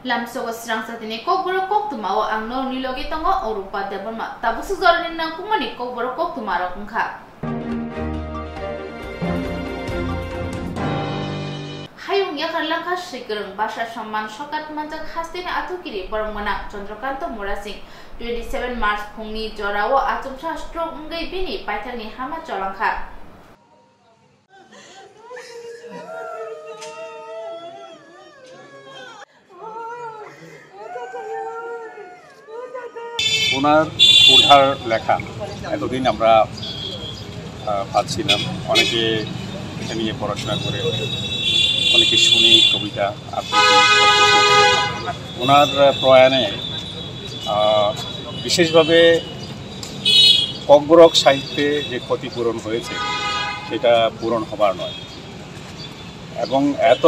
Lamsogo Strangsatini Kokboro Koktumao ang no nilogi tongo Orupa Debonma Tabusuzorin ng kumani Kokboro Koktumaro Kungka. Hayung yakar langkah sigereng Basha Shaman Shokat Manjak Hastina Atukiri Borongmana Chandrakanta Murasing 27 March Pungni Jorawo Atumsha Stroke Ngai Bini Paitani Hama Jolangka. ওনার উদ্ধার লেখা এতদিন আমরা পাচ্ছিলাম, অনেকে এটা নিয়ে পড়াশোনা করে, অনেকে শুনি কবিতা আবৃত্তি। ওনার প্রয়াণে বিশেষভাবে ককবরক সাহিত্যে যে ক্ষতিপূরণ হয়েছে সেটা পূরণ হবার নয়, এবং এত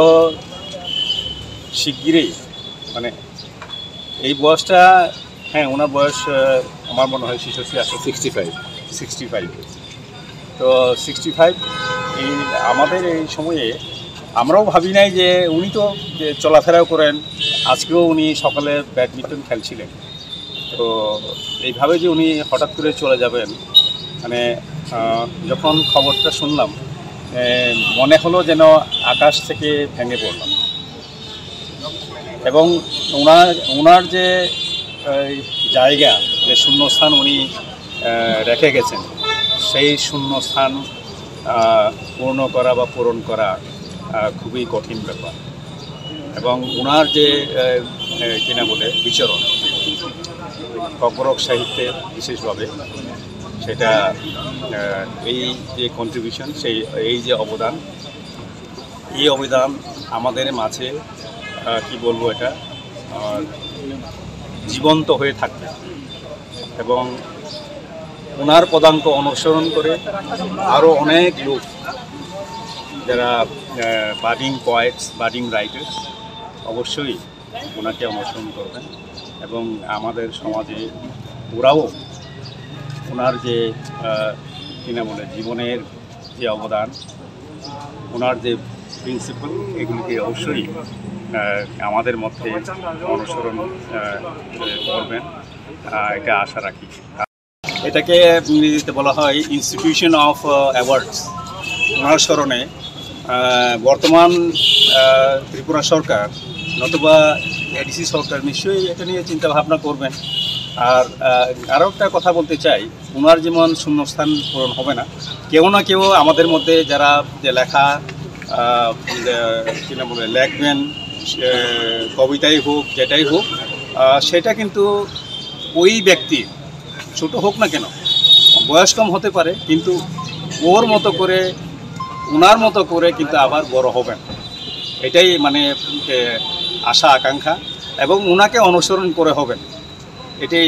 শিগগিরই মানে এই বয়সটা, হ্যাঁ ওনার বয়স আমার মনে হয় 65 তো 65 এই আমাদের এই সময়ে আমরাও ভাবি নাই যে উনি তো চলাফেরাও করেন, আজকেও উনি সকালে ব্যাডমিন্টন খেলছিলেন, তো এইভাবে যে উনি হঠাৎ করে চলে যাবেন মানে যখন খবরটা শুনলাম মনে হলো যেন আকাশ থেকে ভেঙে পড়লাম। এবং ওনার যে জায়গা, যে শূন্যস্থান উনি রেখে গেছেন, সেই শূন্যস্থান পূর্ণ করা বা পূরণ করা খুবই কঠিন ব্যাপার। এবং ওনার যে কিনা বলে বিচরণ ককবরক সাহিত্যে বিশেষভাবে, সেটা এই যে কন্ট্রিবিউশন, এই যে অবদান, এই অবদান আমাদের মাঝে কি বলবো, এটা জীবন্ত হয়ে থাকবে। এবং ওনার পদাঙ্ক অনুসরণ করে আরও অনেক লোক যারা বাডিং পয়েটস, বাডিং রাইটার্স অবশ্যই ওনাকে অনুসরণ করবেন, এবং আমাদের সমাজে ওরাও ওনার যে কিনা বলে জীবনের যে অবদান, ওনার যে প্রিন্সিপাল, এগুলিকে অবশ্যই আমাদের মধ্যে অনুসরণ করবেন, এটা আশা রাখি। এটাকে ইংরেজিতে বলা হয় ইনস্টিটিউশন অফ অ্যাওয়ার্ডস। ওনার স্মরণে বর্তমান ত্রিপুরা সরকার নতুবা এডিসি সরকার নিশ্চয়ই এটা নিয়ে চিন্তা ভাবনা করবেন। আর আরও একটা কথা বলতে চাই, ওনার যেমন শূন্যস্থান পূরণ হবে না, কেউ না কেউ আমাদের মধ্যে যারা যে লেখা কিনা বলে লেখবেন, কবিতাই হোক যেটাই হোক, সেটা কিন্তু ওই ব্যক্তি ছোট হোক না কেন, বয়স কম হতে পারে, কিন্তু ওর মতো করে, ওনার মতো করে কিন্তু আবার বড় হবেন, এটাই মানে আশা আকাঙ্ক্ষা। এবং ওনাকে অনুসরণ করে হবেন, এটাই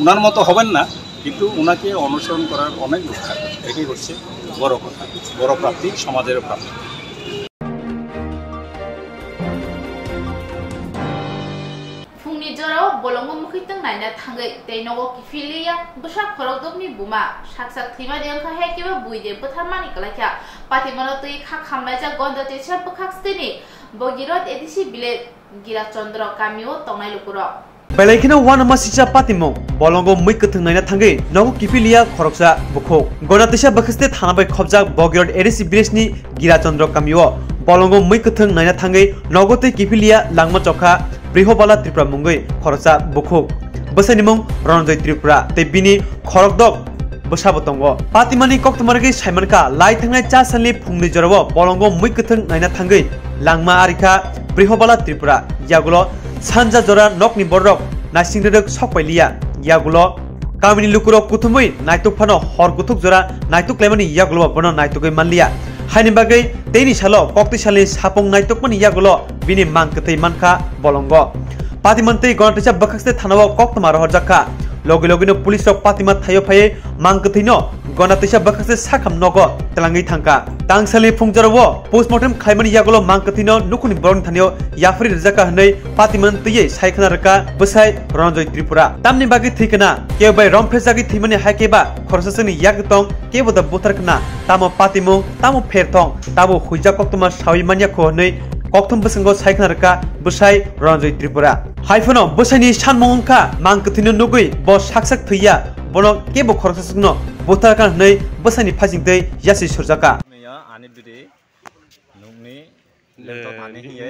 ওনার মতো হবেন না, কিন্তু ওনাকে অনুসরণ করার অনেক লোক থাকবে, এটাই হচ্ছে বড় কথা, বড় প্রাপ্তি, সমাজের প্রাপ্তি। Bolongo mukitang naina thangai teinogo kifilia busak khorokdokni buma saksak thima jengkha hekiba buide butharmani kalakya patimano tui khak khamlaja gonda techa bukhak steni bogirot edisi bile gira chandra kamio tongnai lukuro Belaikina wana masicha patimo bolongo muikathang naina thangai nogo kifilia khoroksa bukho gonda techa bakhaste thanabai khobjak bogirot edisi bilesni gira chandra kamio bolongo muikathang naina thangai nogote kifilia langma chokha Brihobala Tripura Mungui Khorosa Bukho Basanimong Ronjoy Tripura Tebini Khorokdok Basabotongo Patimani Koktumargi Saimanka Lai Thangai Cha Sanli Phungni Jorobo Bolongo Muikathang Naina Thangai Langma Arika Brihobala Tripura Yagulo Sanja Jora Nokni Borok Nasingredok Sokpailia Yagulo Kamini Lukuro Kuthumui Naituk Phano Hor Kuthuk Jora Naituk Lemani Yagulo Bono Naitukai Manlia Haini bagai teni salo kokti sali sapong naituk mani yagulo bini mangkatei manka bolongo patimantei gonatesa bakhaste thanawo koktomaro horjakka logino pulis rok patimat thayo phaye mangkateino gonatesa bakhaste sakham nogo telangai thangka tangsali phungjarwo postmortem khaimani yagulo mangkateino nukuni borong thanio yafri rjaka hanei patimantei saikhana raka bsai Ronjoy Tripura tamni bagai thikana kebai romphesagi thimani hakeba khorsasani yaktong keboda botarkna tamo patimo tamo ferthong tabo huija koktoma sawi manya khonei kokthum basingo saiknarka bwsai Ranjay Tripura haifano bwsaini sanmongka mangkthino nugui bo saksak thैया bono kebo khorksasukno botarkan nei bwsaini phajingtei yasi surjaka meya ani bidi nungni lemto thani hiye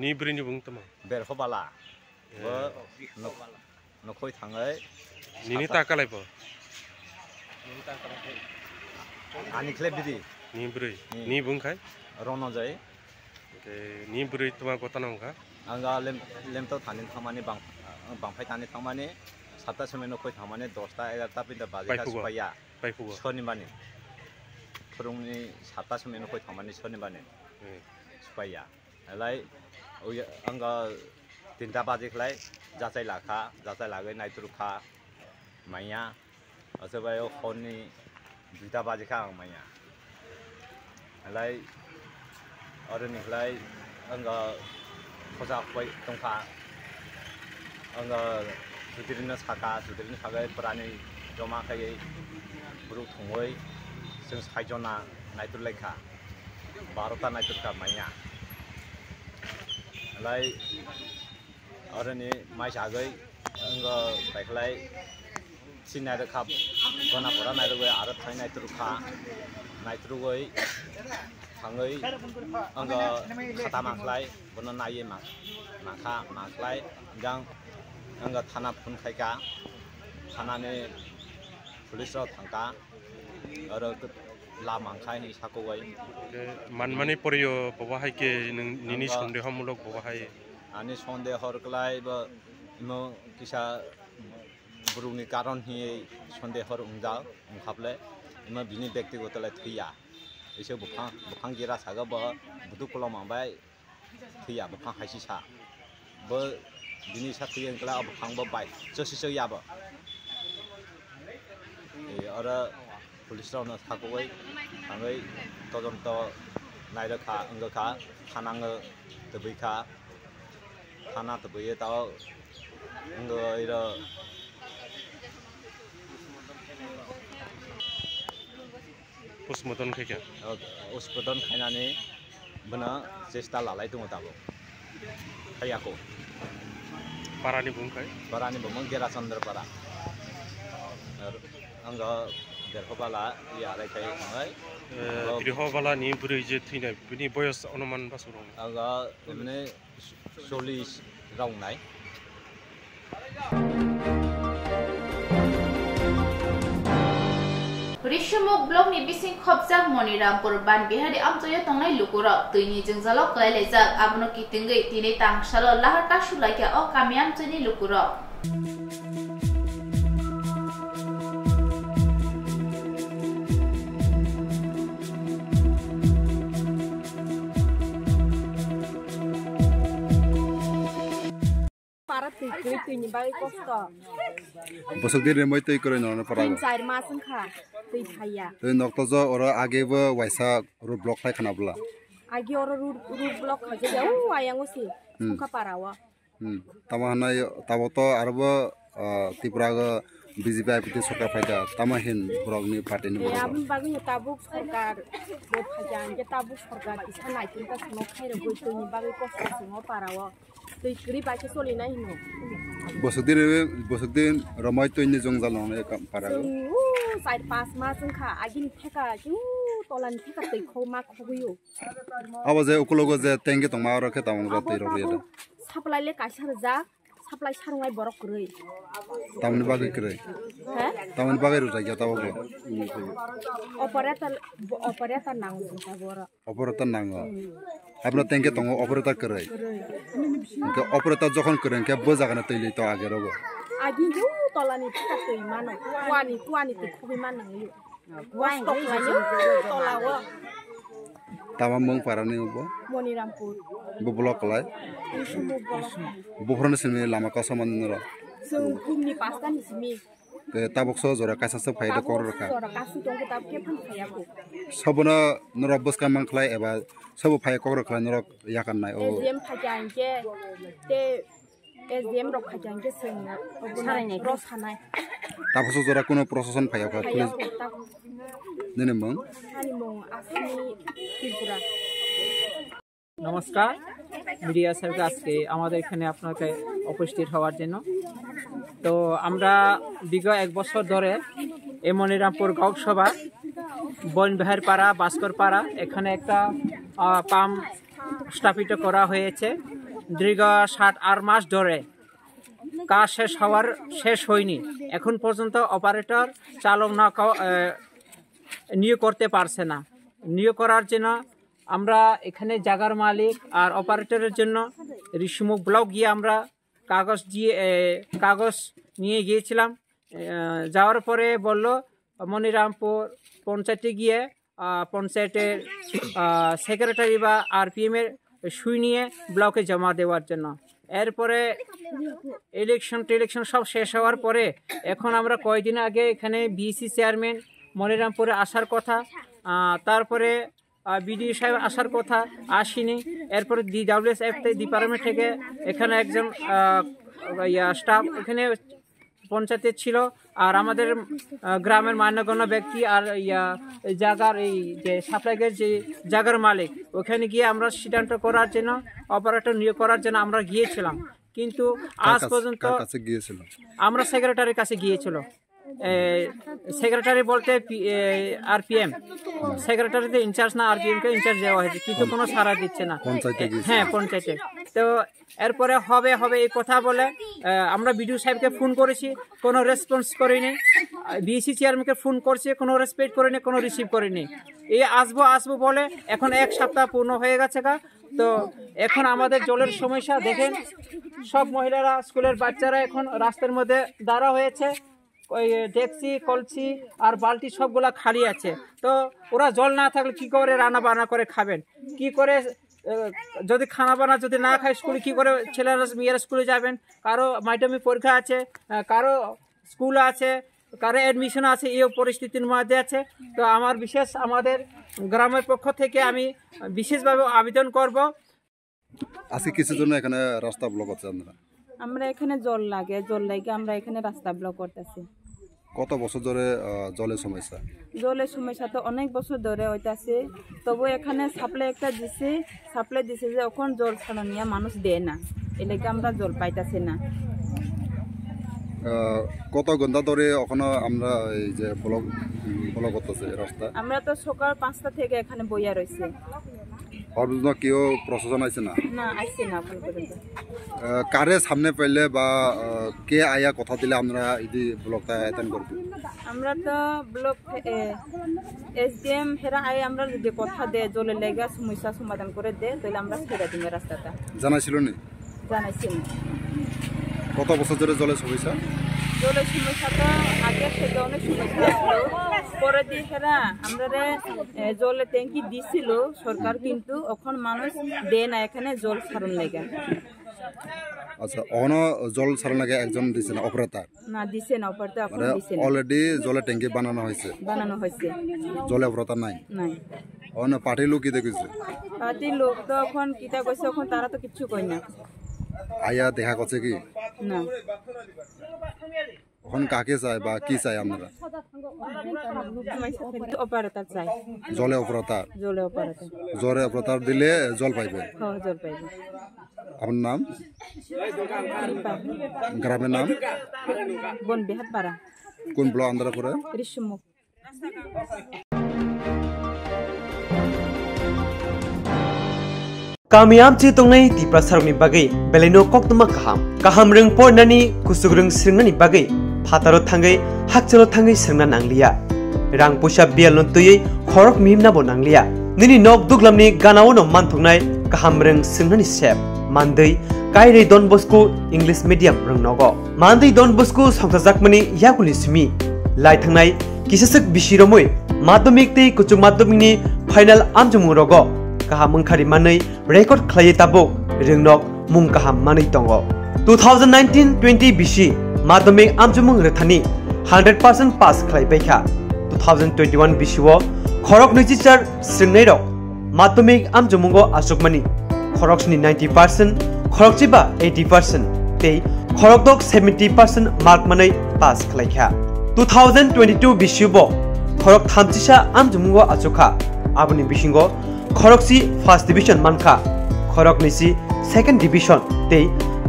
ni brini bungtama berhobala bo nokhoi thangai nini takalaibo ani khle bidi ni bri ni bungkai rono jai ni bri tuma gotana ongka anga lemto thani thamani bangphai thani thamani 7টা সময় নখই থামানে 10টা 11টা পিনটা বাজে কাসপায়া পাইফুগো শনিবারে ফরংনি 7টা সময় নখই থামানি শনিবারে সপায়া লাই ওই আঙ্গা 3টা বাজে খলাই যাচাই লাগাই নাইতুরখা মাইয়া আসবায় খনি 2টা বাজে খা মাইয়া লাই অরনিখলাই আঙ্গা খোজা খই Tankha আঙ্গা Sudirina sakai perani joma kai buruk thongoi जों साइजना नायतुर लेखा 12टा नायतुर का माइया लाई अरनि माइ सागै अंग बाइखलाय सिनाय रखा गना परा नायरुगै आरो थाइ नायतुरखा नायतुरगै थाङै अंग खाता माखलाय बन नायै माखा माखलाय जां अंग थाना फुन खायका थानानि पुलिसराव थांका आरो लामांखाय साखौगाय मानमानि परियो बबाहाय के निनि सन्देहमूलक बबाहाय आनि सन्देहरखलाय बा इमो किसा बुरुनि कारण हि सन्देहर उंजा उंखाबले इमो बिनि व्यक्तिगतलाय थैया एसे बुखां गिरा सागा बा बुदु कलमांबाय थैया बुखां हायसिसा बो बिनि साथैयंखला बुखां बा बाय जसिसो याबो आरो पुलिसरावनो थागौयै थाङै तदन्त नायरोखा अंगखा थानाङो तबैखा थाना तबैयो दाव अंगो इरो पोस्टमर्टम खायका पोस्टमर्टम खायनानै बना चेष्टा लालाय दङ दाबो खायाखौ पारानि बुंखाय पारानि बुंमोन गेराचन्द्र पारा आंगा देरहबाला यारायखाय थाङै देरहबाला नि बुरै जे थैनाय बिनि बयस अनुमान बासुरं आंगा माने 40 रावनाय Rishimuk blog ni bising khobjak Monirampur ban bihari amtoya tongnai lukura tuini jengzalo klailejak abono kitingai tini tangsalo lahar kasulaikia o kamiam tuni lukura Bosok dir remoi tei koroi nona parago. 4 masan kha tei thaya. Tei noktojo ora agebo waisa road block khai khanabla. Agi ora road block kha jau ayang osi sukha parawa. Tama hanai taboto arbo Tripura BJP IPT सरकार फायदा तमाहिन ब्रगनि party नि या बुन बागि Tabuk सरकार बो फाजान के Tabuk सरकार किसा नाइकिन का सनो खाइरो गइतोनि बागि कष्ट सिङो पाराव तै गरि बाके सोलिनाय हिनो बसुकदिन रमाय तोइनि जंजाल नने पारागो 4-5 मास खा आगिन फेका जु तलान फेका तै खौ मा खगयो अबजे उकुलोगो जे टेंगे तंमा रखे तामंग्रा तै रबेदा साप्लाय ले कासर जा साप्लाय सारंगाय बरक गरै तामनि बागै गरै हे तामनि बागै रुजा गया तावगो ऑपरेटर नांगो ताबोरा ऑपरेटर नांगो आपना टेंगे तंगो ऑपरेटर गरै के ऑपरेटर जखन करें के बो जागाना तैलै त आगे रगो आगि जु तलानि फेका तै मानो कुवानि तै खबि मानयो वाइन तलावो तामा मंग पारानि उबो Monirampur बो ब्लॉक लाय बुफ्रन सिमे लामा का समान नर जों फुंनि 5टा निसिमि के ताबक्सो जरा कासासो फायदा कर रखा जरा कासि दंग ताब के फानखायाखौ सबना नर बसका मंखलाय एबा सब फाय कर रखला नर याकनाय ओ एजेम फाजांके ते एजेम रख फाजांके जों सारायनाय क्रस हानाय ताबसो जरा कोनो प्रशासन फायाखा पुलिस नेने मं हानि मं आसामनि त्रिपुरा নমস্কার মিডিয়া স্যারকে আজকে আমাদের এখানে আপনাকে উপস্থিত হওয়ার জন্য। তো আমরা বিগত 1 বছর ধরে এই মনিরামপুর গাঁও সভা বনবিহার পাড়া ভাস্কর পাড়া এখানে একটা পাম্প স্থাপিত করা হয়েছে। দীর্ঘ 7-8 মাস ধরে কাজ শেষ হয়নি। এখন পর্যন্ত অপারেটর চালক না নিয়োগ করতে পারছে না। নিয়োগ করার জন্য আমরা এখানে জায়গার মালিক আর অপারেটরের জন্য ঋষিমুখ ব্লক গিয়ে আমরা কাগজ নিয়ে গিয়েছিলাম। যাওয়ার পরে বলল মনিরামপুর পঞ্চায়েতে গিয়ে পঞ্চায়েতের সেক্রেটারি বা RPM এর সুই নিয়ে ব্লকে জমা দেওয়ার জন্য। এরপরে ইলেকশন সব শেষ হওয়ার পরে এখন আমরা কয়েকদিন আগে এখানে BC চেয়ারম্যান মনিরামপুরে আসার কথা, তারপরে BDO সাহেব আসার কথা, আসেনি। এরপরে DWSF ডিপার্টমেন্ট থেকে এখানে একজন স্টাফ এখানে পঞ্চায়েতে ছিল, আর আমাদের গ্রামের মান্যগণ্য ব্যক্তি আর জায়গার এই যে সাপ্লাইয়ের যে জায়গার মালিক ওখানে গিয়ে আমরা সিদ্ধান্ত করার জন্য অপারেটর নিয়োগ করার জন্য আমরা গিয়েছিলাম। কিন্তু আজ পর্যন্ত আমরা সেক্রেটারির কাছে গিয়েছিল। সেক্রেটারি বলতে RPM সেক্রেটারিতে ইনচার্জ না, RPM কে ইনচার্জ দেওয়া হয়েছে, কিন্তু কোনো সাড়া দিচ্ছে না। হ্যাঁ, পঞ্চায়েতে। তো এরপরে হবে এই কথা বলে আমরা BDO সাহেবকে ফোন করেছি, কোনো রেসপন্স করেনি। BC চেয়ারম্যানকে ফোন করছে, কোনো রেসপেক্ট করেনি, কোনো রিসিভ করেনি। এই আসবো বলে এখন 1 সপ্তাহ পূর্ণ হয়ে গেছে। তো এখন আমাদের জলের সমস্যা দেখেন, সব মহিলারা স্কুলের বাচ্চারা এখন রাস্তার মধ্যে দাঁড়া হয়েছে। ওই ডেকচি কলসি আর বালতি সবগুলা খালি আছে। তো ওরা জল না থাকলে কি করে রান্না বান্না করে খাবেন? কি করে যদি খানা বানা যদি না খায় স্কুলে কি করে ছেলেরা মেয়েরা স্কুলে যাবেন? কারো মাধ্যমিক পরীক্ষা আছে, কারো স্কুল আছে, কারো অ্যাডমিশন আছে, এই পরিস্থিতির মধ্যে আছে। তো আমাদের গ্রামের পক্ষ থেকে আমি বিশেষভাবে আবেদন করব। আজকে কিছু জন্য এখানে রাস্তা ব্লক আছে। আমরা এখানে জল লাগে আমরা এখানে রাস্তা ব্লক করতেছি। কত বছর ধরে জলের সমস্যা? জলের সমস্যা তো অনেক বছর ধরে হইতাছে। তবু এখানে সাপ্লাই দিছে যে এখন জল ছাড়া নিয়ে মানুষ দেয় না, এলাকা আমরা জল পাইতাছি না। কত ঘন্টা ধরে ওখানে আমরা এই যে ব্লক করতেছে রাস্তা? আমরা তো সকাল 5টা থেকে এখানে বইয়া রয়েছে। কেউ প্রশাসন আছে না? না, আসছে না। কারে সামনে পাইলে বা কে আয়া কথা দিলে আমরা এই ব্লকটা আয়তন করব? আমরা তো ব্লক SDM হেরা আয় আমরা যদি কথা দে জলের লেগে সমস্যা সমাধান করে দে, তাহলে আমরা ছেড়ে দিব রাস্তাটা। জানাইছিল না? জানাইছি না। কত বছর ধরে জলের সমস্যা? জলের সমস্যা তো আগে থেকে অনেক সমস্যা ছিল। পরে দিয়ে হেরা আমরা জলের ট্যাঙ্কি দিছিল সরকার, কিন্তু এখন মানুষ দেয় না এখানে জল ছাড়ন লেগে। আচ্ছা, জল ছাড়ন লাগে একজন দিছে না, অপারেটর না দিছে না, অপারেটর এখন দিছে না। অলরেডি জলের ট্যাঙ্কি বানানো হয়েছে। জলে অপারেটর নাই। পার্টির লোক কি দেখেছে? পার্টির লোক তো এখন কিতা কইছে, এখন তারা তো কিছু কই না। আয়া দেখা করছে কি না? এখন কাকে চাই বা কি চাই আপনারা? অপারেটর চাই। জলে অপারেটর দিলে জল পাইবে। জল পাইবে। আপনার নাম? গ্রামের নাম? বনবিহার পাড়া। কোন ব্লক আন্দারা পড়ে? ঋষিমুখ। Kamiam ci tongnai di prasarni bagai beleno koktuma kaham reng pornani kusugreng sringnani bagai phataro thangai hakchalo thangai srengna nanglia rang pusa bialon tuyei khorok mimna bo nanglia nini nok duglamni ganao no manthungnai kaham reng sringnani sep mandei kairei Don Bosco English medium reng nogo mandei Don Bosco songsajakmani yakuli simi lai thangnai kisasek bisiromoi madhyamik tei kuchuk madhyamikni final amjumung rogo kaham mangkhari manai record khlai tabok ringnok mung kaham manai tongo 2019-20 BC madhyamik amjumung rethani 100% pass khlai baikha 2021 BC wo khorok nichichar sringnai rok madhyamik amjumungo asukmani khorokni 90% khorokchiba 80% tei khorokdok 70% mark manai pass khlaikha 2022 BC wo khorok thamchisa amjumungo asukha aboni bisingo khoroksi first division mankha খরক নিসি second division তে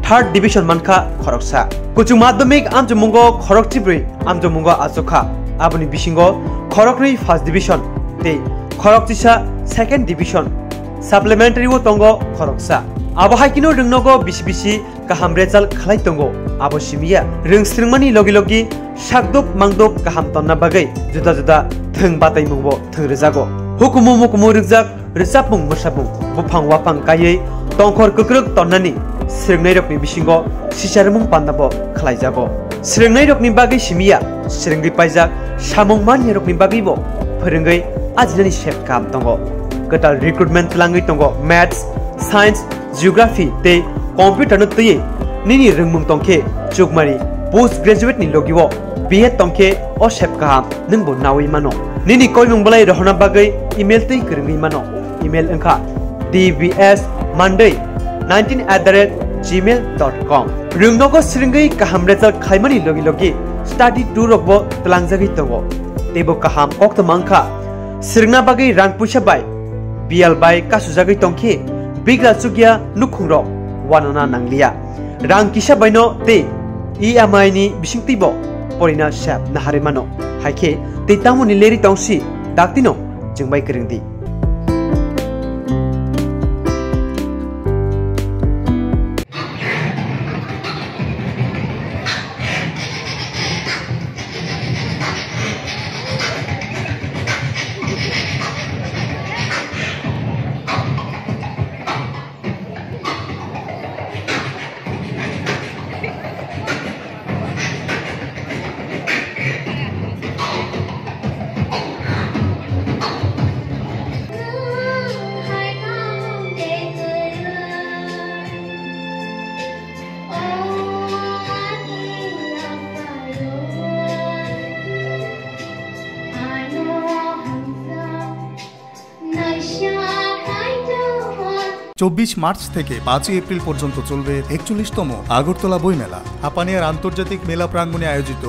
third division মানখা খরকসা কুচু মাধ্যমিক আমজমুঙ্গ খরক চিব্রি আমজমুঙ্গ আচোখা আবনি বিসিঙ্গ খরকনি first division তে খরক চিসা second division supplementary ও তঙ্গ খরকসা আবহাইকিনো রংনগো BC BC কাহাম result খালাই তঙ্গ আবসিমিয়া রংস্রিংমানি লগি লগি সাকদুক মাংদুক কাহাম তন্না বাগै जुदा जुदा थों बाताय मुंगबो थों रेजागो हुकुमु मुकुमु रिजाक रिजाबमुं मोसाबुं बुफां वाफां कायै तंखर कक्रक तन्नानि स्रिंगनाय रकनि बिसिंगो सिसारमुं पान्नाबो खलायजागो स्रिंगनाय रकनि बागै सिमिया स्रिंगि पाइजाक सामुं मानि रकनि बागैबो फोरोंगै आजिनानि शेप काम दंगो गटाल रिक्रुटमेन्ट लाङै दंगो मैथ्स साइंस जियोग्राफी ते कंप्यूटर न तयै निनि रोंमुं तंखे जुगमारि पोस्ट ग्रेजुएट नि लगिवो बीए तंखे ओ शेप काम नंगबो नावै मानो निनि कोइमुं बलाय रहना बागै इमेल तै करंगै मानो इमेल अंखा dbs monday19@gmail.com रुंगनगो स्रिंगै काहाम रेजाल्ट खायमानि लगी लगी स्टाडी टूर रखबो तलांगजागै तंगो तेबो काहाम ओक्तमांखा स्रिंगना बागै रां पुइसा बाय बियाल बाय कासुजागै तंखे बिग्रा सुगिया नुखुंरो वानना नांलिया रां किसा बायनो ते EMI नि बिसिंतिबो परिना शेप नाहारे मानो हाइखे ते तामुनि लेरि तंसि दाक्तिनो जोंबाय करंदि चौबीस मार्च থেকে 5 এপ্রিল পর্যন্ত চলবে 41তম আগরতলা বইমেলা হাপানিয়ার আন্তর্জাতিক মেলা প্রাঙ্গণে আয়োজিত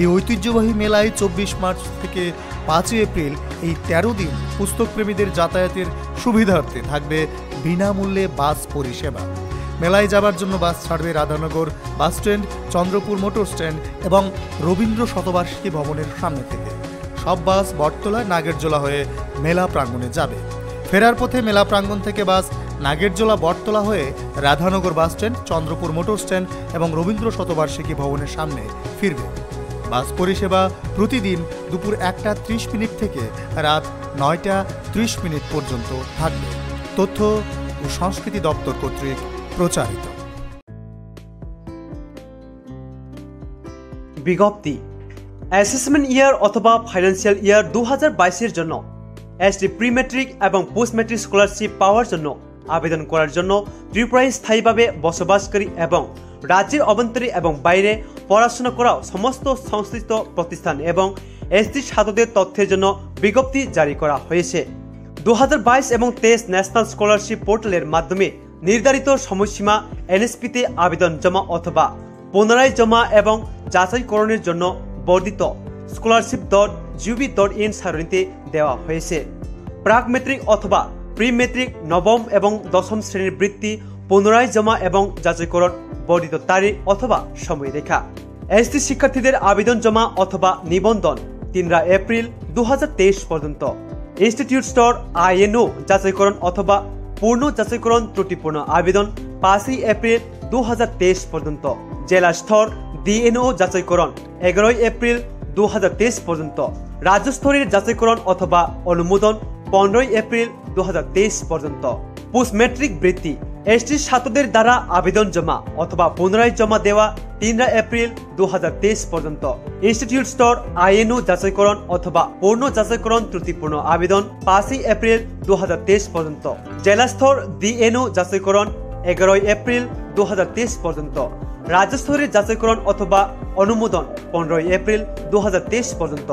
এই ঐতিহ্যবাহী মেলায় 24 মার্চ থেকে 5 এপ্রিল এই 13 দিন পুস্তক প্রেমীদের যাতায়াতের সুবিধার্থে থাকবে বিনামূল্যে বাস পরিষেবা। মেলায় যাবার জন্য বাস ছাড়বে Radhanagar bus stand, Chandrapur motor stand এবং রবীন্দ্র শতবার্ষিকী ভবনের সামনে থেকে। সব বাস বটতলা নাগেরজোলা হয়ে মেলা প্রাঙ্গণে যাবে। ফেরার পথে মেলা প্রাঙ্গণ থেকে বাস নাগেরজোলা বটতলা হয়ে Radhanagar bus stand, Chandrapur motor stand এবং রবীন্দ্র শতবার্ষিকী ভবনের সামনে ফিরবে। বাস পরিষেবা প্রতিদিন দুপুর 1টা 30 মিনিট থেকে রাত 9টা 30 মিনিট পর্যন্ত থাকবে। তথ্য ও সংস্কৃতি দপ্তর কর্তৃক প্রচারিত। বিজ্ঞপ্তি অ্যাসেসমেন্ট ইয়ার অথবা ফাইন্যান্সিয়াল ইয়ার 2022 এর জন্য এসটি প্রি ম্যাট্রিক এবং পোস্ট ম্যাট্রিক স্কলারশিপ পাওয়ার জন্য আবেদন করার জন্য ত্রিপুরায় স্থায়ীভাবে বসবাসকারী এবং রাজ্যের অভ্যন্তরে এবং বাইরে পড়াশোনা করা সমস্ত সংশ্লিষ্ট প্রতিষ্ঠান এবং এসটি ছাত্রদের তথ্যের জন্য বিজ্ঞপ্তি জারি করা হয়েছে। 2022 এবং 23 ন্যাশনাল স্কলারশিপ পোর্টালের মাধ্যমে নির্ধারিত সময়সীমা এনএসপিতে আবেদন জমা অথবা পুনরায় জমা এবং যাচাইকরণের জন্য বর্ধিত scholarship.gov.in সারণীতে দেওয়া হয়েছে। প্রাক মেট্রিক অথবা প্রি মেট্রিক নবম এবং দশম শ্রেণীর বৃত্তি পুনরায় জমা এবং যাচাইকরণ বর্ধিত তারিখ অথবা সময়রেখা। এসটি শিক্ষার্থীদের আবেদন জমা অথবা নিবন্ধন 3 এপ্রিল 2023 পর্যন্ত। ইনস্টিটিউট স্তর INO যাচাইকরণ অথবা পূর্ণ যাচাইকরণ ত্রুটিপূর্ণ আবেদন 5 এপ্রিল 2023 পর্যন্ত। জেলা স্তর DNO যাচাইকরণ 11 এপ্রিল 2023 পর্যন্ত। রাজ্য স্তরের যাচাইকরণ অথবা অনুমোদন 15 এপ্রিল 2023 পর্যন্ত। পোস্ট ম্যাট্রিক বৃত্তি এসটি ছাত্রদের দ্বারা আবেদন জমা অথবা পুনরায় জমা দেওয়া 3 এপ্রিল 2023 পর্যন্ত। ইনস্টিটিউট স্তর INO যাচাইকরণ অথবা পূর্ণ যাচাইকরণ ত্রুটিপূর্ণ আবেদন 5 এপ্রিল 2023 পর্যন্ত। জেলা স্তর DNO যাচাইকরণ 11 এপ্রিল 2023 পর্যন্ত। রাজ্য স্তরের যাচাইকরণ অথবা অনুমোদন 15 এপ্রিল 2023 পর্যন্ত।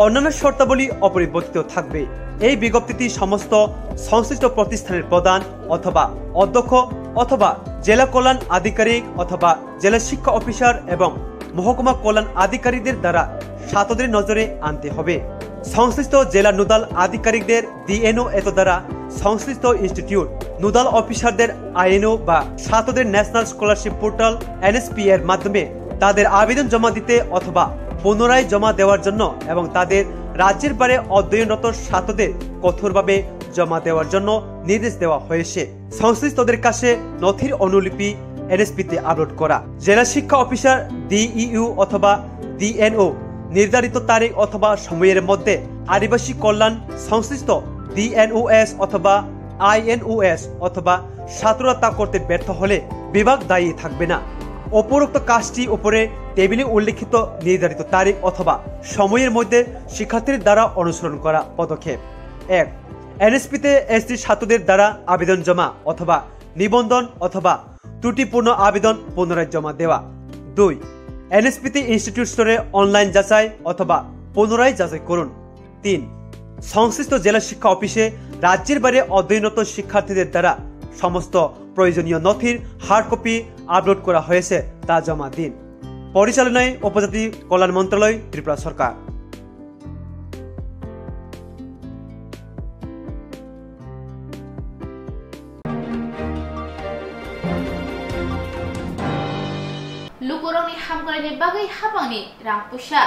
অন্যান্য শর্তাবলী অপরিবর্তিত থাকবে। এই বিজ্ঞপ্তিটি সমস্ত সংশ্লিষ্ট প্রতিষ্ঠানের প্রধান অথবা অধ্যক্ষ অথবা জেলা কল্যাণ আধিকারিক অথবা জেলা শিক্ষা অফিসার এবং মহকুমা কল্যাণ আধিকারিকদের দ্বারা ছাত্রদের নজরে আনতে হবে। সংশ্লিষ্ট জেলা নোডাল আধিকারিকদের DNO এত দ্বারা সংশ্লিষ্ট ইনস্টিটিউট নোডাল অফিসারদের আইএনও বা ছাত্রদের ন্যাশনাল স্কলারশিপ পোর্টাল NSP এর মাধ্যমে তাদের আবেদন জমা দিতে অথবা পুনরায় জমা দেওয়ার জন্য এবং তাদের রাজ্যের বাইরে অধ্যয়নরত ছাত্রদের কঠোরভাবে জমা দেওয়ার জন্য নির্দেশ দেওয়া হয়েছে। সংশ্লিষ্টদের কাছে নথির অনুলিপি NSP তে আপলোড করা। জেলা শিক্ষা অফিসার DEU অথবা DNO নির্ধারিত তারিখ অথবা সময়ের মধ্যে আদিবাসী কল্যাণ সংশ্লিষ্ট DNOS অথবা INOS অথবা ছাত্ররা তা করতে ব্যর্থ হলে বিভাগ দায়ী থাকবে না। উপরোক্ত কাজটি উপরে টেবিলে উল্লেখিত নির্ধারিত তারিখ অথবা সময়ের মধ্যে শিক্ষার্থীদের দ্বারা অনুসরণ করা পদক্ষেপ। 1. NSP তে ST ছাত্রদের দ্বারা আবেদন জমা অথবা নিবন্ধন অথবা ত্রুটিপূর্ণ আবেদন পুনরায় জমা দেওয়া। 2. NSP তে ইনস্টিটিউট স্তরে অনলাইন যাচাই অথবা পুনরায় যাচাই করুন। 3. সংশ্লিষ্ট জেলা শিক্ষা অফিসে রাজ্যের বাইরে অধ্যয়নরত শিক্ষার্থীদের দ্বারা সমস্ত প্রয়োজনীয় নথির হার্ড কপি আপলোড করা হয়েছে তা জমা দিন। পরিচালনায় উপজাতি কল্যাণ মন্ত্রণালয়, ত্রিপুরা সরকার। লুকুরংনি হামগ্রানি বাগै হাবাংনি রাংপুসা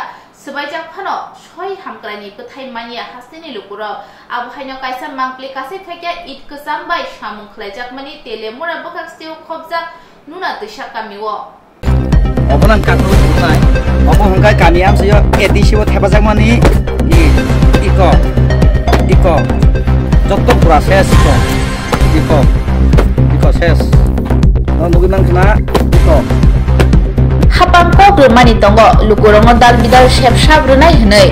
সবাইজাক ফানো ছয় হামগ্রানি বথাই মানিয়া হাসনি লুকুরাव আবহাইনো কাইসা মাংপ্লে কাছে থেকে ইট কসাম বাই সামুং খলাইজাক মানি তেলেমুরা বখাকস্তেও খবজাক নুনা দিশা কামিও অবনান কাকু নাই অবহংকাই কামিয়াম সয় এডিসিও থেবাজাক মানি ইক যত প্রসেস ইক শেষ নগুমান খানা ইক হাপাং কগ্রমানি দङ লুকুরংও দাল বিদাল সেবসাব রুনাই হनै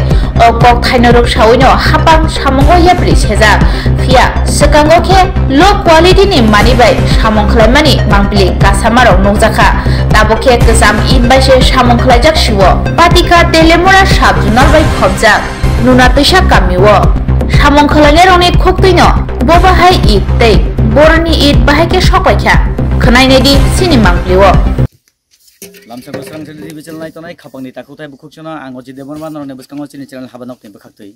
অ কক থাইনরক সাউইনো হাপাং সামঙ্গ ইয়াপ্রি সেজা ফিয়া সেকাঙ্গো খে লো কোয়ালিটি नि मानि बाय सामं खलायमानि मांगप्लि कासामाराव नगजाखा ताबो खे गोजाम इन बायसे सामं खलायजाक शिवो पातिका तेलेमुरा साबजुनाल बाय खबजाक नुना तैसा कामिवो सामं खलायने रंनि खक्तैनो बबाहाय इत तै बरनि इत बाहायके सकायखा खनायनेदि सिनि मांगप्लिवो लामसा बसरां टेलिभिजन चैनल नायतनाय खापांनि ताखुथाय बुखुकसना आंगो जिदेबन बानरने बसकांगो चिनि चैनल हाबानक नि बखाक्तै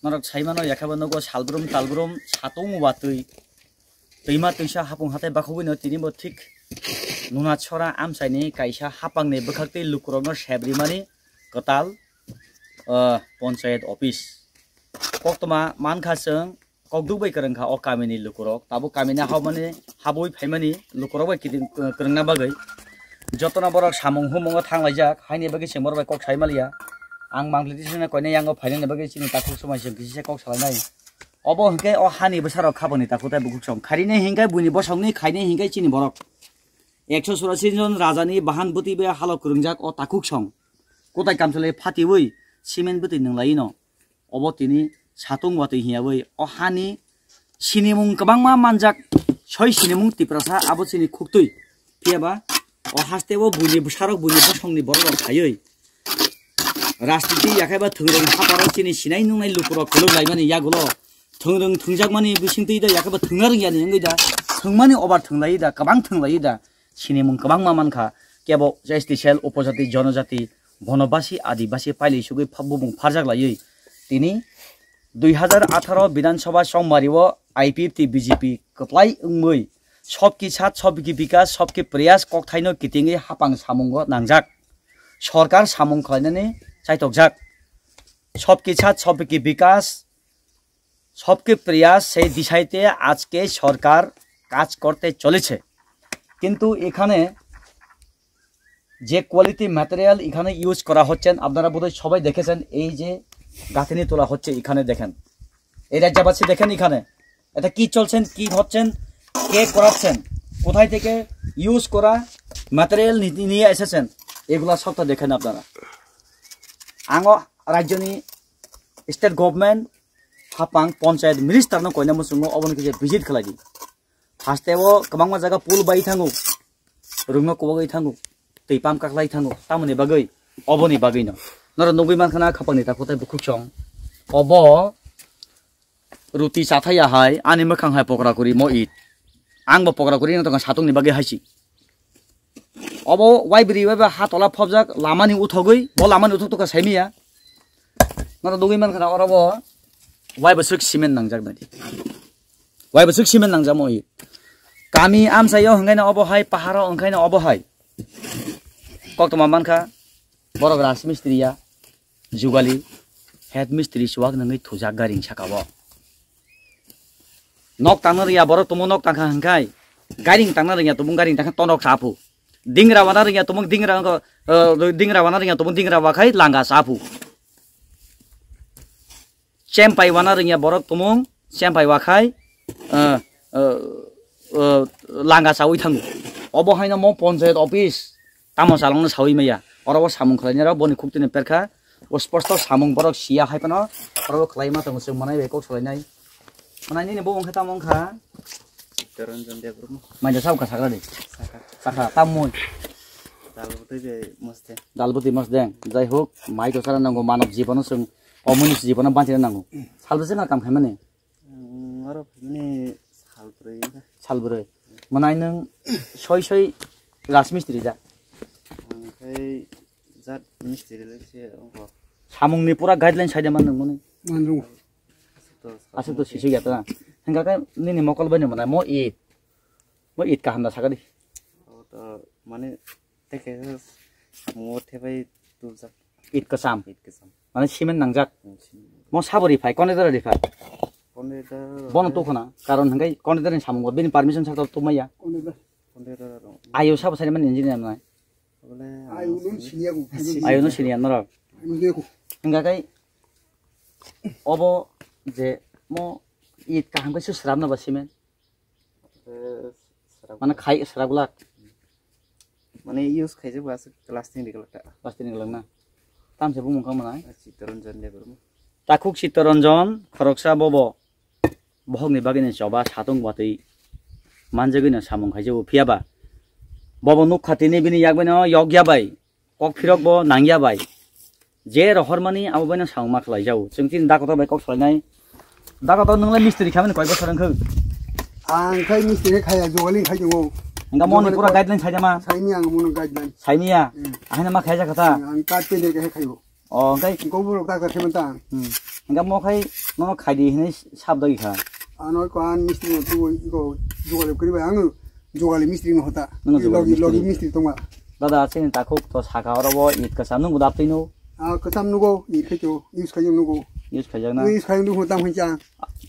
नरक साइमानो याखाबानगो सालब्रम तालब्रम सातौ मुबातै दैमा दैसा हापुं हाथाय बाखौबैनो तिनिबो थिक नुना छरा आमसाइनि काइसा हापांनि बखाक्तै लुकुरंनो सेब्रिमानि कताल पंचायत ऑफिस कक्तमा मानखासों ककदुबै करंखा अ कामिनि लुकुरक ताबो कामिना हावमानि हाबoi फाइमानि लुकुरक बाय किदिं करंना बागै जतना बरक सामं हुमंग थांलायजाक हाइनि बागै सेमरबाय कक साइमालिया आं मांग्लिदिसना कयने यांगो फाइनानि बागै चिनि ताखु समायजों किसे कक सालायनाय अबो हंके अ हानि बसाराव खाबनि ताखुताय बुकुसम खारिने हिंगाय बुनि बसावनि खाइने हिंगाय चिनि बरक 184 जन राजानि बाहान बुति बे हालो करंजाक अ ताखुसम कोताय कामसले फातिवै सिमेन्ट बुति नंलाय न अबो तिनि सातुं वातै हियावै अ हानि सिनिमुं गोबांमा मानजाक सय सिनिमुं तिप्रासा आबो चिनि खुक्तै फियाबा अ हास्तेबो बुनि बसारक बुनि बसंनि बरक थायै राजनीति याखायबा थोंरों हापाराव चिनि सिनाय नुनाय लुकुराव खोलोलाय माने यागुलो थोंरों थोंजाक माने बिसिंतै दा याखायबा थोंगारों यानि नंगै दा थोंमानि अबार थोंलायै दा गोबां थोंलायै दा सिनिमुं गोबां मानखा केबो एसटी सेल उपजाति जनजाति बनबासी आदिबासी पाइलै सुगै फाबुमुं फारजाक लायै तिनि 2018 विधानसभा समबारिव आईपीएफटी बीजेपी कप्लाय उंमै सबकी साथ सबकी विकास सबकी प्रयास ककथाइनो कितिङै हापां सामुंग नांजाक सरकार सामुं खलायनानै चाइतकजाक सबके साथ सबके विकास सबके प्रयास সেই দিশাইতে আজকে সরকার কাজ করতে চলেছে কিন্তু এখানে যে কোয়ালিটি ম্যাটেরিয়াল এখানে ইউজ করা হচ্ছে আপনারা বোধহয় সবাই দেখেছেন এই যে গাঁথনি তোলা হচ্ছে এখানে দেখেন এই রাজ্যবাসী দেখেন এখানে এটা কি চলছেন কি হচ্ছেন কে করাচ্ছেন কোথায় থেকে ইউজ করা ম্যাটেরিয়াল নিয়ে এসেছেন এগুলা সবটা দেখেন আপনারা आंगो राज्यनि स्टेट गवर्नमेंट हापां पंचायत मिनिस्टर नो कोइना मुसुंगो अबन के विजिट खलायदि फास्टेवो गोबां जायगा पुल बाय थांगो रुंनो कोबगै थांगो दैपाम काखलाय थांगो तामनि बागै अबनि बागै न नर नबे मानखाना खापांनि ताखोताय बुखुखसं अब रुति साथाया हाय आनि मखां हाय पकरा करि म इट आंबो पकरा करि न तंगा सातंनि बागै हायसि अब वाइब्रि वाइबा हातला फबजाक लामानि उथगै ब लामानि उथक साइमिया नर दुगै मानखाना अरब वाइबा सक सिमेन्ट नांजाक बादि वाइबो सुख सिमेन्ट नांजामो इ गामि आमसायाव हंगायना अबहाय पाहाराव ओंखायना अबहाय कक्तमा मानखा बरग राज मिस्त्रिया जुगाली हेड मिस्त्री सुवाग नङै थुजा गारिं साकाबो नक तांनो रिया बर तुमु नक तांखा हंखाय गारिं तांना रिया तुमु गारिं तांखा तनक साफु दिंग्रा वाना रिया तुमु दिंग्रा वाना रिया तुमु दिंग्रा वाखाय लांगा साफु चेम्पाइ वाना रिया बर तुमु चेम्पाइ वाखाय लांगा सावै थाङो अबहायना म पन्चायत अफिस तामो सालंनो सावै मैया अरबो सामुं खलायनायाव बनि खुक्तिनि पेरखा ओ स्पष्ट सामुं बरक सिया हायपनो अरबो खलायमा तंगो जों मनाय बेखौ सलायनाय मनायनि ने बंखा तामंखा रन्जन देब्रम माइदा सावका साग्रा दे साखा तामोय दालबुति मस्ते जाय होक माइ तो सारा नांगौ मानव जीवन जों अमनुष्य जीवन बांचिनो नांगौ सालबसे ना काम खायमाने अरब ने सालब्रै मनाय नों सय राजमिस्त्री जा ओमफ्राय जात मिस्त्रीलेसे सामुंनि पुरा गाइडलाइन साइडमान नों मने मानरु आसे तो सिसे गया ता हंगा का निनि मकल बने मनाय म ईद का हमदा सागदी तो माने तेके सामुं थेबाय तुजा ईद का साम माने सिमेन्ट नांजाक म साबरि फाय कनेदर रिफाय बन तो खना कारण हंगाय कनेदर सामुं बेनि परमिशन साथ तो मैया आयो साब साइड मान इंजिनियर नाय आयो नो सिनिया नर हंगा काय अब जे म ईद का हमका सुस्राबना बसिमेन माने खाइ सरागला माने यूज खाइजे बास प्लास्टिक निकलना तामसे बुमखा मनाय चित्तरंजन देबरम ताकुक चित्तरंजन खरकसा बबो बहगनि बागिने चबा सातुं बातै मानजगैनो सामुं खाइजे फियाबा बबो नुक खातिनि बिनि यागबैनो यगयाबाय कक फिरकबो नांगियाबाय जे रहरमानि आबोबायनो सामुं खालाय जाव जोंथिन दाकत बाय कक सलायनाय दाकत नोंलाय मिस्त्री खामानि कय बोसोर रंखो आं खाय मिस्त्री खाया जगालि खायजो हंगा मनि पुरा गाइडलाइन साइजामा साइनि आं मनो गाइडलाइन साइनिया आहायना मा खायजा कथा आं काट पे दे खायबो अ ओंखाय गबर दाका थेमता हंगा म खाय न खायदि हिने साबदगि खा आनो कान मिस्त्री तु इको जगालि करिबाय आङो जगालि मिस्त्री न होता लगी मिस्त्री तंगा दादा सेन ताखौ तो साखा अरबो ईद का सामनु गुदापतैनो आ कथाम नुगो ईद खायजो यूज खायजो नुगो यूज खायजाना यूज खायजो होता होइजा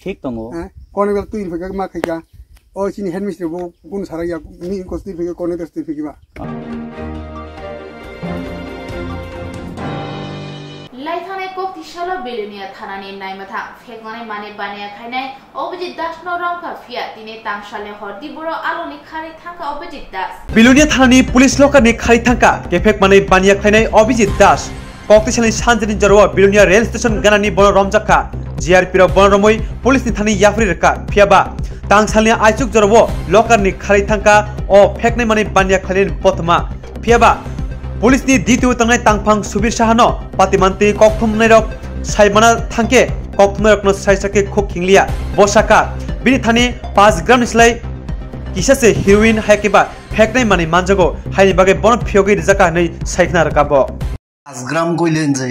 ठीक तंगो कोने गल तुइ फगा मा खायजा ओ सिनि हेड मिस्त्री बो गुन साराया नि कोस्ति फगे कोने दस्ति फगिबा लाइथाने कोक्ति शलो बेलुनिया थानानि नाइमाथा फेगनाय माने बानिया खायनाय अभिजित दास नो रंका फिया तिने तांसाले हरदि बरो आलोनि खारि थांका अभिजित दास बेलुनिया थानानि पुलिस लोकानि खारि थांका केफेक माने बानिया खायनाय अभिजित दास कोक्ति सानि सानजनि जरवा बेलुनिया रेल स्टेशन गानानि बन रमजाखा जीआरपी रो बन रमै पुलिसनि थानि याफ्रि रका फियाबा तांसालनि आइचुक जरवो लोकारनि खारि थांका ओ फेकनाय माने बानिया खायनाय बतमा फियाबा पुलिसनि द्वितीय तंगनाय तांफां सुबिर साहानो पातिमान्ति कक्थुमनाय रक साइमाना थांके कक्थुमनाय रकनो साइसाके खुक खिंलिया बसाका बिनि थानि 5 ग्राम निस्लाय किसासे हिरोइन हायकेबा फेकनाय माने मानजगो हायनि बागे बन फियोगै रिजाका नै साइखना रकाबो 5 গ্রাম কইলেন যে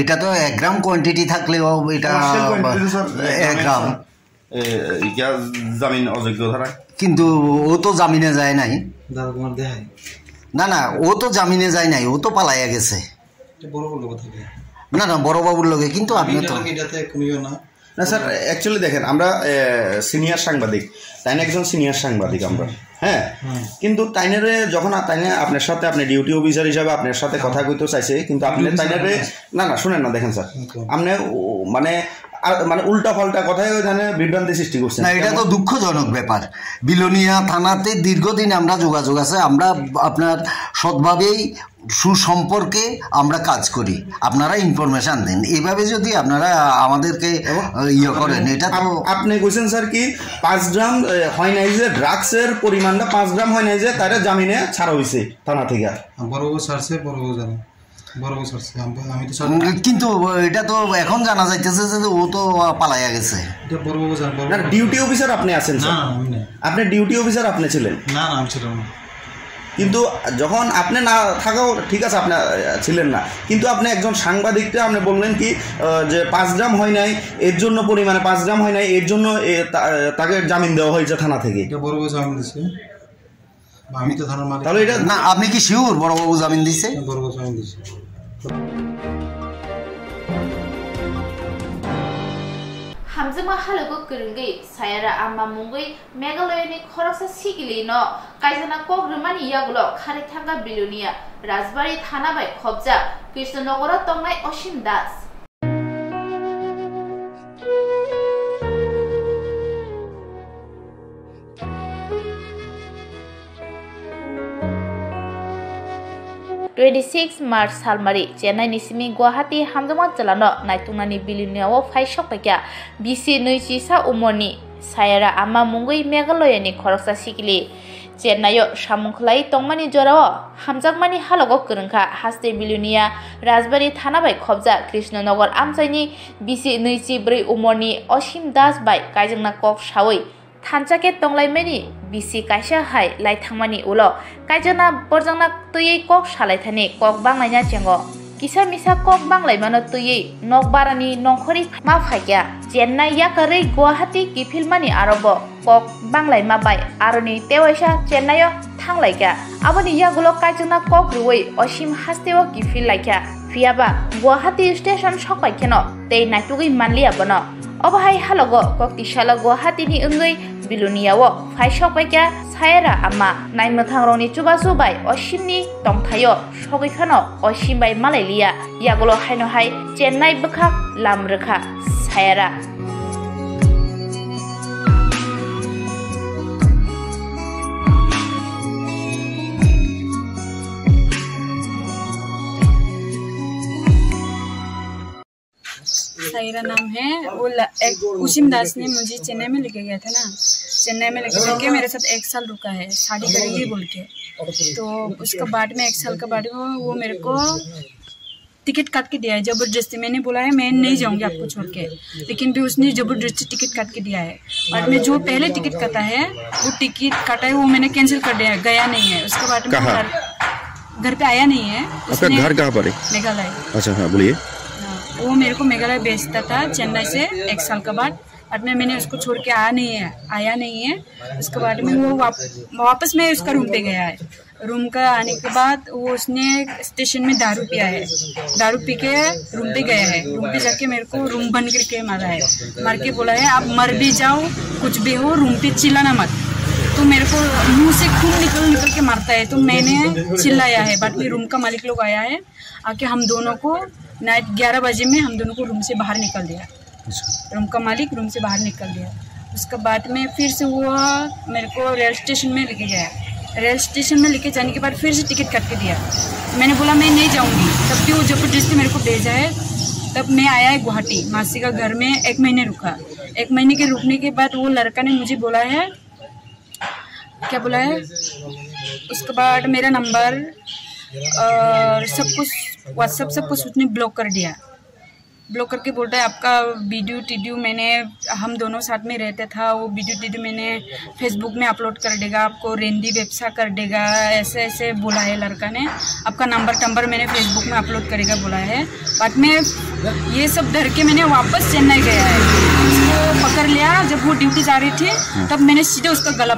এটা তো 1 গ্রাম কোয়ান্টিটি থাকলেও এটা 1 গ্রাম ইয়া জামিন অযোগ্য ধারা কিন্তু ও তো জামিনে যায় নাই দাদা তোমার দেখাই না না ও তো জামিনে যায় নাই ও তো পালাইয়া গেছে বড় বড় কথা না না বড় বাবুর লগে কিন্তু আপনি তো এটাতে কমিও না না স্যার অ্যাকচুয়ালি দেখেন আমরা সিনিয়র সাংবাদিক তাইনে একজন সিনিয়র সাংবাদিক আমরা হ্যাঁ কিন্তু তাইনারে যখন তাইনে আপনার সাথে আপনি ডিউটি অফিসার হিসাবে আপনার সাথে কথা কইতে চাইছে কিন্তু আপনি তাইনারে না না শুনেন না দেখেন স্যার আপনি মানে মানে উল্টা পাল্টা কথাই ওখানে বিভ্রান্তি সৃষ্টি করছেন না এটা তো দুঃখজনক ব্যাপার বিলোনিয়া থানাতে দীর্ঘদিন আমরা যোগাযোগ আছে আমরা আপনার সৎভাবেই সুসম্পর্কে আমরা কাজ করি আপনারা ইনফরমেশন দেন এইভাবে যদি আপনারা আমাদেরকে ইয়ে করেন এটা তো আপনি কইছেন স্যার কি 5 গ্রাম হয় নাই যে ড্রাগসের পরিমাণটা 5 গ্রাম হয় নাই যে তারে জামিনে ছাড়া হইছে থানা থেকে বড় স্যারছে বড় জানেন কিন্তু এটা তো এখন জানা যাইতেছে যে ও তো পালাইয়া গেছে ডিউটি অফিসার আপনি আছেন স্যার আপনি ডিউটি অফিসার আপনি ছিলেন না না আমি ছিলাম না কিন্তু যখন আপনি না থাকাও ঠিক আছে, আপনি ছিলেন না, কিন্তু আপনি একজন সাংবাদিককে আপনি বললেন কি যে 5 গ্রাম হয় নাই এর জন্য, পরিমাণে 5 গ্রাম হয় নাই এর জন্য তাকে জামিন দেওয়া হয়েছে থানা থেকে। এটা বড়বাবু জামিন দিছে, আমি তো থানার মালিক। তাহলে এটা না, আপনি কি শিওর বড়বাবু জামিন দিছে? বড়বাবু জামিন দিছে। Hamzima halago kurungi sayara amma mungui Meghalaya khoroksa sigili no kaizana kogrumani yagulo khari thanga bilunia Rajbari thana bai khobja Krishnanogora tongnai Osim Das 26 March salmari Chennai ni simi Guwahati Hamdama jalano naitungnani biluniao faisok pakya bisi neujisa umoni sayara ama mungui Meghalaya ni khoroksa sikili Chennai samungkhlai tongmani jorao hamjakmani halogo kurungkha haste bilunia Rajbari thana bai khobja Krishnanogor amchaini bisi neuchi brei umoni Osim Das bai kaijingna kok sawi Thanchake tonglaimani bisi kaisa hai lai thangmani ulo kaijana borjangna tuyei kok salaithani kok banglaina chengo kisa misa kok banglaimano tuyei nokbarani nongkhori ma phaikya Chennai yakarei Guwahati kifilmani arobo kok banglaima bai aroni tewaisa Chennai thanglaikya aboni yagulo kaijana kok ruwei Osim hasteo kifil laikya fiaba Guwahati station sokpaikeno tei naitugui manliya bono Obahai halogo kok tishala Guwahati ni ungui biluniao faisok paikya sayara ama naimothangroni chubasu bai Osimni tongthayo sogikhano Osim bai malailia yagulo haino hai Chennai bukhak lamrekha sayara Saira नाम है वो ओसिम दास ने मुझे चेन्नई में लेके गया था ना चेन्नई में लेके जाके मेरे साथ 1 साल रुका है शादी करेगी बोल के तो उसके बाद में 1 साल के बाद वो मेरे को टिकट काट के दिया है जबरदस्ती मैंने बोला है मैं नहीं जाऊंगी आपको छोड़ के लेकिन भी उसने जबरदस्ती टिकट काट के दिया है और मैं जो पहले टिकट काटा है वो टिकट काटा है वो मैंने कैंसिल कर दिया गया नहीं है उसके बाद में घर पे आया नहीं है उसने घर कहाँ पर है मेघालय अच्छा हाँ बोलिए वो मेरे को मेघालय भेजता था चेन्नई से 1 साल के बाद मैंने उसको छोड़ के आया नहीं है उसके बाद में वो वापस में उसका रूम पे गया है रूम का आने के बाद वो उसने स्टेशन में दारू पिया है दारू पी के रूम पे गया है रूम पे जाके मेरे को रूम बंद करके मारा है मार के बोला है आप मर भी जाओ कुछ भी हो रूम पे चिल्लाना मत तो मेरे को मुंह से खून निकल के मारता है तो मैंने चिल्लाया है बाद में रूम का मालिक लोग आया है आके हम दोनों को नाइट 11 बजे में हम दोनों को रूम से बाहर निकल दिया रूम का मालिक रूम से बाहर निकल दिया उसके बाद में फिर से वो मेरे को रेल स्टेशन में लेके गया रेल स्टेशन में लेके जाने के बाद फिर से टिकट काट के दिया मैंने बोला मैं नहीं जाऊंगी तब भी वो जबरदस्ती मेरे को भेजा है तब मैं आया है गुवाहाटी मासी का घर में 1 महीने रुका 1 महीने के रुकने के बाद वो लड़का ने मुझे बोला है क्या बोला है उसके बाद मेरा नंबर और सब कुछ व्हाट्सएप सब कुछ उसने ब्लॉक कर दिया ब्लॉक करके बोलता है आपका वीडियो मैंने हम दोनों साथ में रहते था वो वीडियो मैंने फेसबुक में अपलोड कर देगा आपको रेंडी व्यवसाय कर देगा ऐसे ऐसे बोला है लड़का ने आपका नंबर मैंने फेसबुक में अपलोड करेगा बोला है बाद में ये सब डर के मैंने वापस चेन्नई गया है उसको पकड़ लिया जब वो ड्यूटी जा रही थी तब मैंने सीधे उसका गला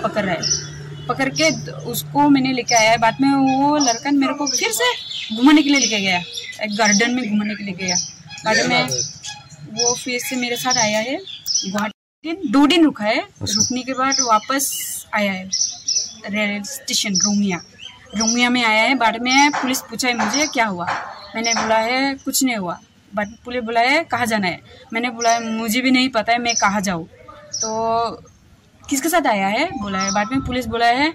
पकड़ के उसको मैंने लेके आया है बाद में वो लड़का मेरे को फिर से घुमाने के लिए लेके गया एक गार्डन में घुमाने के लिए गया गार्डन में वो फिर से मेरे साथ आया है गुवाहाटी 2 दिन रुका है रुकने के बाद वापस आया है रेल स्टेशन रोमिया में आया है बाद में पुलिस पूछा है मुझे क्या हुआ मैंने बोला है कुछ नहीं हुआ बाद पुलिस बोला है कहाँ जाना है मैंने बोला है मुझे भी नहीं पता है मैं कहाँ जाऊँ तो किसके साथ आया है बोला है बाद में पुलिस बोला है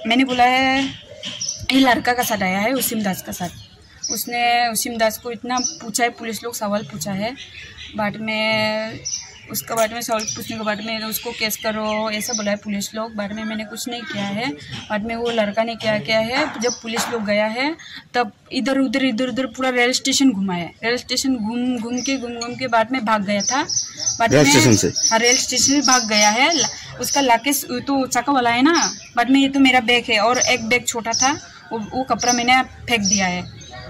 मैंने बोला है ये लड़का का साथ आया है ओसिम दास का साथ उसने ओसिम दास को इतना पूछा है पुलिस लोग सवाल पूछा है बाद में उसके बाद में सवाल पूछने के बाद में उसको केस करो ऐसा बोला है पुलिस लोग। बाद में मैंने कुछ नहीं किया है। बाद में वो लड़का ने क्या किया है, जब पुलिस लोग गया है तब इधर उधर पूरा रेल स्टेशन घुमाया। रेल स्टेशन घूम के बाद में भाग गया था। बाद में रेल स्टेशन से भाग गया है। उसका लाकेश तो चाका वाला है ना। बाद में ये तो मेरा बैग है और एक बैग छोटा था, वो कपड़ा मैंने फेंक दिया है।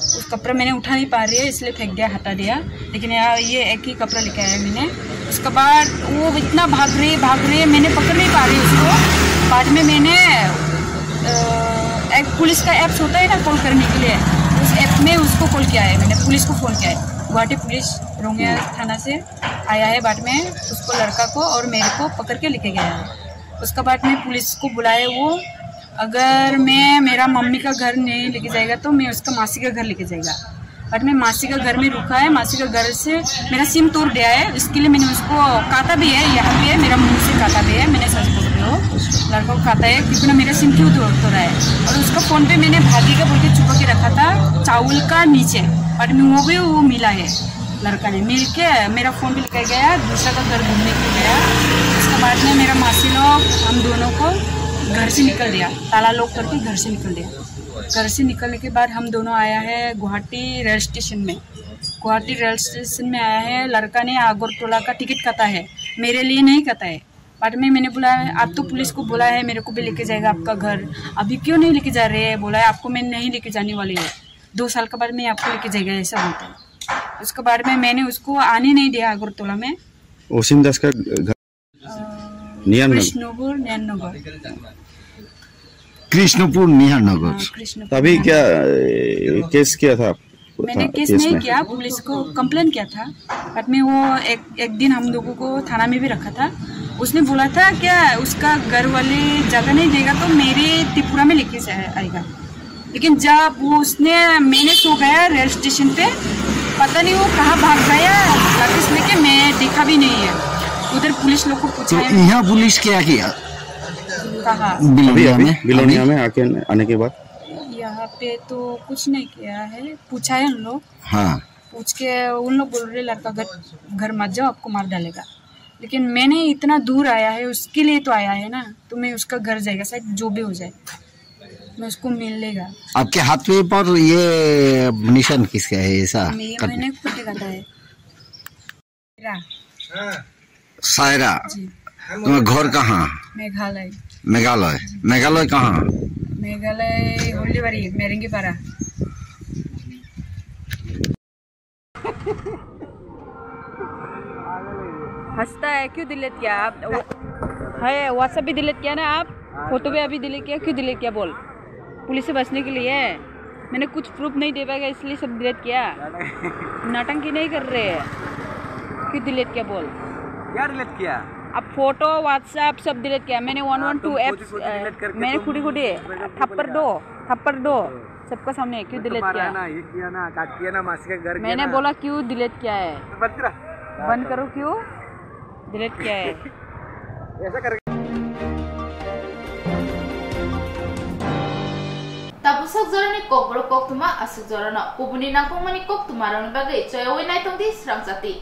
उस कपड़ा मैंने उठा नहीं पा रही है इसलिए फेंक दिया, हटा दिया। लेकिन यार ये एक ही कपड़ा लेके आया मैंने। उसके बाद वो इतना भाग रही, मैंने पकड़ नहीं पा रही उसको। बाद में मैंने एक पुलिस का ऐप्स होता है ना कॉल करने के लिए, उस ऐप में उसको कॉल किया है मैंने, पुलिस को फ़ोन किया है। गुवाहाटी पुलिस रोंगिया थाना से आया है। बाद में उसको लड़का को और मेरे को पकड़ के लेके गया है। उसके बाद में पुलिस को बुलाया। वो अगर मैं मेरा मम्मी का घर नहीं लेके जाएगा तो मैं उसका मासी का घर लेके जाएगा। बाद में मासी का घर में रुका है। मासी का घर से मेरा सिम तोड़ दिया है। इसके लिए मैंने उसको काटा भी है, यहाँ पे है मेरा मुंह से काटा भी है। मैंने सच बोल रही हूँ, लड़का को काटा है क्योंकि ना मेरा सिम क्यों तोड़ रहा है। और उसका फ़ोन पे मैंने भागेगा बोल के छुपा के रखा था चावल का नीचे। बाद में वो मिला है, लड़का ने मिल के मेरा फ़ोन भी लेकर गया, दूसरा का घर घूमने के लिए गया। उसके बाद में मेरा मासी लोग हम दोनों को घर से निकल दिया, ताला लॉक करके घर से निकल दिया। घर से निकलने के बाद हम दोनों आया है गुवाहाटी रेल स्टेशन में। गुवाहाटी रेल स्टेशन में आया है। लड़का ने आगरतला का टिकट काटा है, मेरे लिए नहीं काटा है। बाद में मैंने बोला आप तो पुलिस को बोला है मेरे को भी लेके जाएगा आपका घर, अभी क्यों नहीं लेके जा रहे हैं? बोला है आपको मैं नहीं लेके जाने वाली है, 2 साल के बाद मैं आपको लेके जाएगा, ऐसा बोलता है। उसके बाद में मैंने उसको आने नहीं दिया आगरतला में। ओसिम दास का घर कृष्णपुर निहार नगर। तभी क्या केस किया था? मैंने केस नहीं किया, पुलिस को कंप्लेन किया था। बाद में वो एक दिन हम लोगों को थाना में भी रखा था। उसने बोला था क्या उसका घर वाले जगह नहीं देगा तो मेरे त्रिपुरा में लेके आएगा। लेकिन जब वो मैंने सो गया रेल स्टेशन पे, पता नहीं वो कहाँ भाग गया लाकेश लेके, मैं देखा भी नहीं है। उधर पुलिस लोग को पूछा है। यहाँ पुलिस क्या किया? कहा बिलोनिया में आने के बाद यहाँ पे तो कुछ नहीं किया है, पूछा है उन लोग। हाँ। पूछ के उन लोग बोल रहे लड़का घर मत जाओ आपको मार डालेगा। लेकिन मैंने इतना दूर आया है उसके लिए तो आया है ना, तो मैं उसका घर जाएगा, शायद जो भी हो जाए मैं उसको मिल लेगा। आपके हाथ पे पर ये निशान किसका है? ऐसा मैंने खुद काटा है। सायरा, तुम्हारा घर कहाँ? मेघालय। मेघालय कहाँ? मेघालय होलीबारी मेरेंगीपारा। हंसता है क्यों? डिलीट किया आप? है व्हाट्सएप भी डिलीट किया ना आप, फोटो भी अभी डिलीट किया, क्यों डिलीट किया? बोल पुलिस से बचने के लिए। मैंने कुछ प्रूफ नहीं दे पाएगा इसलिए सब डिलीट किया। नौटंकी नहीं कर रहे हैं, क्यों डिलीट किया? बोल क्या डिलीट किया? अब फोटो व्हाट्सएप सब डिलीट किया मैंने। 112 ऐप्स मैंने खुदी थप्पड़ दो सबका सामने, क्यों डिलीट किया? ये किया ना, काट किया ना, मासी का घर मैंने बोला क्यों डिलीट किया है? बंद करो, क्यों डिलीट किया है? ऐसा कर Tapusok zorani kok bro kok tuma asuk zorana ubuni nakong mani kok tumaron bagai coy awin nai tong di serang jati.